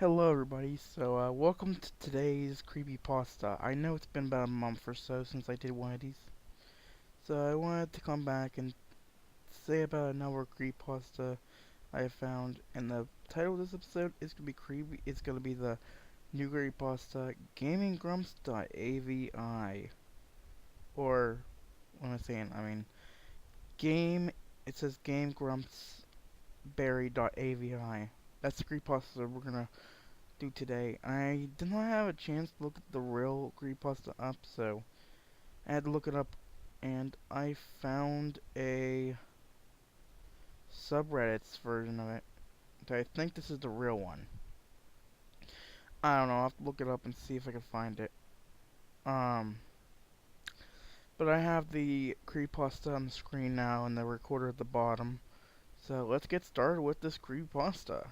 Hello everybody, welcome to today's creepypasta. I know it's been about a month or so since I did one of these, so I wanted to come back and say about another creepypasta I found, and the title of this episode is gonna be creepy. It's gonna be the new creepypasta, Gamegrumpsbarry.avi, or what am I saying? Game. It says Gamegrumpsbarry.avi. That's the creepypasta we're gonna do today. I did not have a chance to look at the real creepypasta up, so I had to look it up, and I found a subreddit's version of it. So I think this is the real one. I don't know, I'll have to look it up and see if I can find it. But I have the creepypasta on the screen now and the recorder at the bottom. So let's get started with this creepypasta.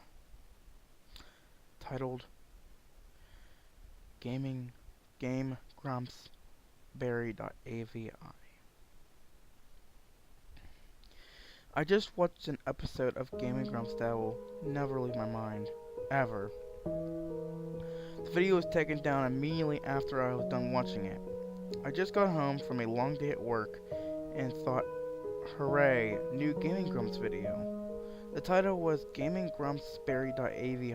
Titled Gamegrumpsbarry.avi. I just watched an episode of Gaming Grumps that will never leave my mind, ever. The video was taken down immediately after I was done watching it. I just got home from a long day at work and thought, hooray, new Gaming Grumps video. The title was Gamegrumpsbarry.avi,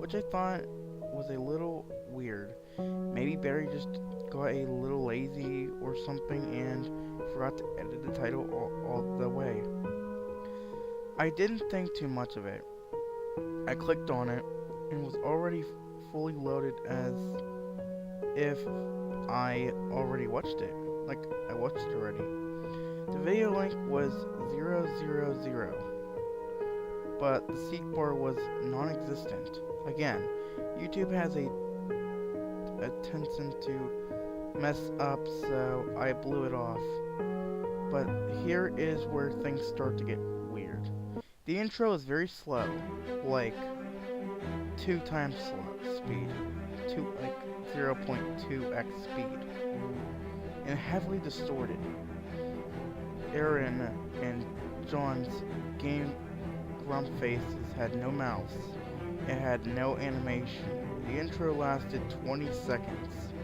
which I thought was a little weird. Maybe Barry just got a little lazy or something and forgot to edit the title all the way. I didn't think too much of it. I clicked on it and was already fully loaded as if I already watched it. Like, I watched it already. The video link was 000, but the seek bar was non-existent. Again, YouTube has a tendency to mess up, so I blew it off. But here is where things start to get weird. The intro is very slow, like 2 times speed, 0.2x speed, and heavily distorted. Aaron and John's game grump faces had no mouths. It had no animation. The intro lasted 20 seconds,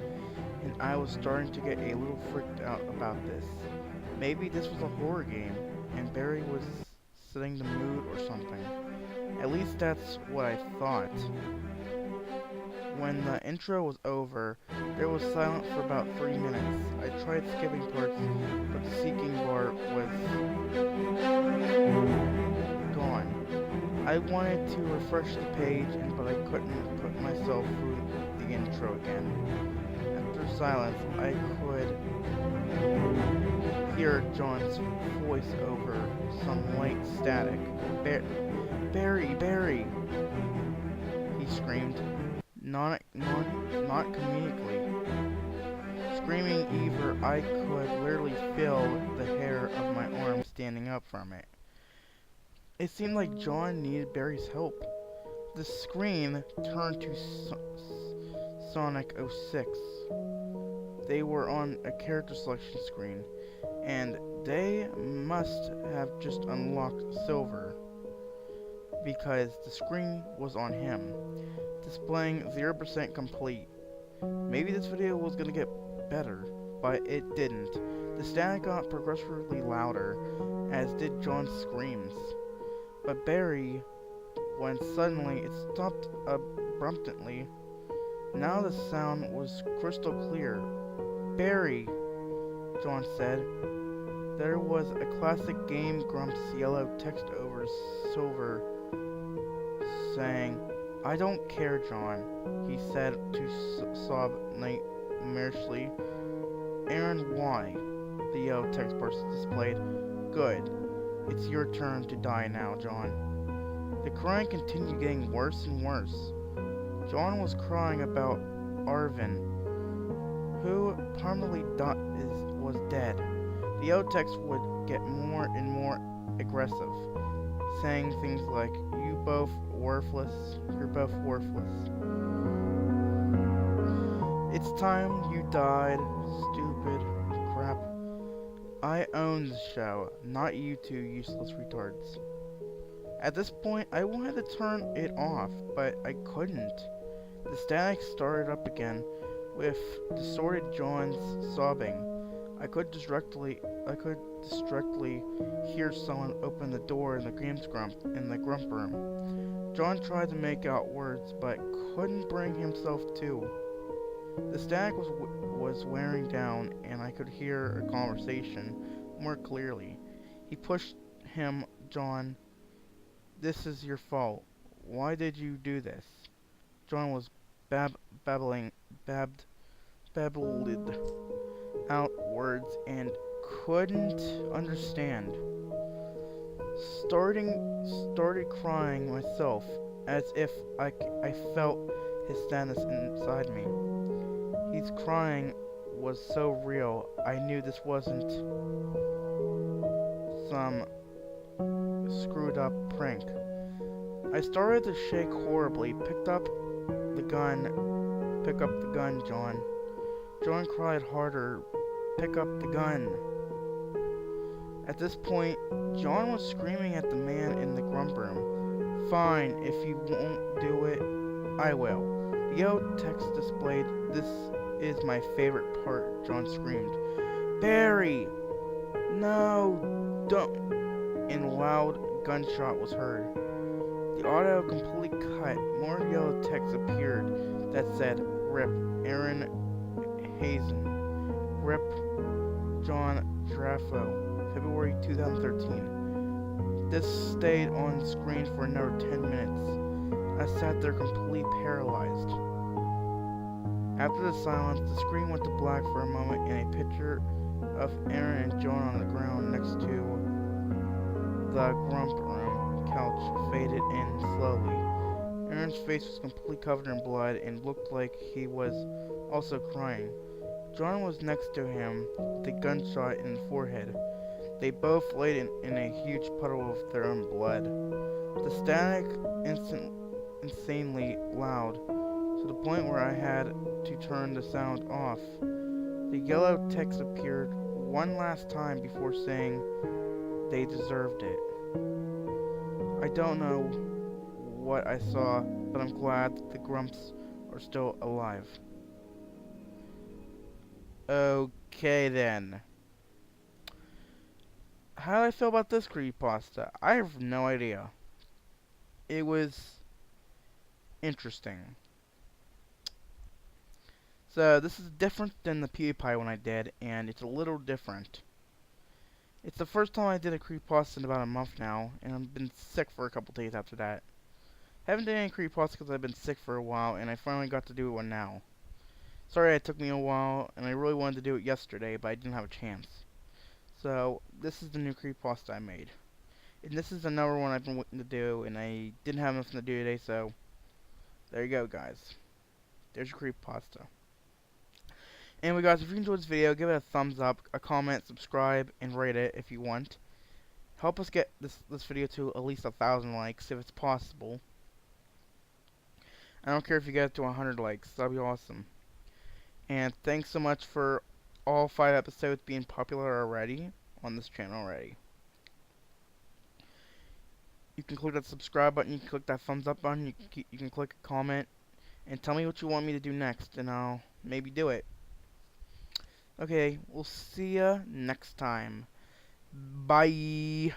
and I was starting to get a little freaked out about this. Maybe this was a horror game, and Barry was setting the mood or something. At least that's what I thought. When the intro was over, there was silence for about 3 minutes. I tried skipping parts, but the seeking bar was gone. I wanted to refresh the page, but I couldn't put myself through the intro again. After silence, I could hear John's voice over some light static. Barry! He screamed, not comedically. Screaming either, I could literally feel the hair of my arm standing up from it. It seemed like John needed Barry's help. The screen turned to Sonic 06. They were on a character selection screen, and they must have just unlocked Silver, because the screen was on him, displaying 0% complete. Maybe this video was gonna get better, but it didn't. The static got progressively louder, as did John's screams. But Barry, when suddenly it stopped abruptly. Now the sound was crystal clear. Barry, John said. There was a classic Game Grumps yellow text over Silver saying, I don't care, John, he said to sob nightmarishly. Aaron, why? The yellow text bar displayed. Good. It's your turn to die now, John. The crying continued getting worse and worse. John was crying about Arvin, who permanently was dead. The yellow text would get more and more aggressive, saying things like, you're both worthless. It's time you died, stupid crap. I own the show, not you two useless retards. At this point, I wanted to turn it off, but I couldn't. The static started up again, with distorted John's sobbing. I could distractly hear someone open the door in the grump room. John tried to make out words, but couldn't bring himself to. The static was wearing down, and I could hear a conversation more clearly. He pushed him, John. This is your fault. Why did you do this? John was babbled out words and couldn't understand. Started crying myself, as if I felt his sadness inside me. His crying was so real, I knew this wasn't some screwed up prank. I started to shake horribly. Pick up the gun, John. John cried harder. Pick up the gun. At this point, John was screaming at the man in the grump room. Fine, if you won't do it, I will. The yellow text displayed, "This is my favorite part," John screamed. Barry! No, don't. And a loud gunshot was heard. The audio completely cut. More yellow text appeared that said, "Rip, Aaron Hazen. Rip, John Draffo, February 2013. This stayed on screen for another 10 minutes. I sat there completely paralyzed. After the silence, the screen went to black for a moment and a picture of Aaron and John on the ground next to the grump room couch faded in slowly. Aaron's face was completely covered in blood and looked like he was also crying. John was next to him with a gunshot in the forehead. They both laid in a huge puddle of their own blood. The static insanely loud, to the point where I had to turn the sound off. The yellow text appeared one last time before saying they deserved it. I don't know what I saw, but I'm glad the Grumps are still alive. Okay then. How do I feel about this creepypasta? I have no idea. It was interesting. So this is different than the PewDiePie one I did, and it's a little different. It's the first time I did a creepypasta in about a month now, and I've been sick for a couple days after that. Haven't done any creepypasta because I've been sick for a while, and I finally got to do one now. Sorry it took me a while, and I really wanted to do it yesterday, but I didn't have a chance. So, this is the new creepypasta I made. And this is another one I've been waiting to do, and I didn't have nothing to do today, so there you go, guys. There's your creepypasta. Anyway, guys, if you enjoyed this video, give it a thumbs up, a comment, subscribe, and rate it if you want. Help us get this video to at least 1,000 likes, if it's possible. I don't care if you get it to 100 likes, that'd be awesome. And thanks so much for all 5 episodes being popular already on this channel already. You can click that subscribe button, you can click that thumbs up button, you can click a comment, and tell me what you want me to do next, and I'll maybe do it. Okay, we'll see ya next time. Bye.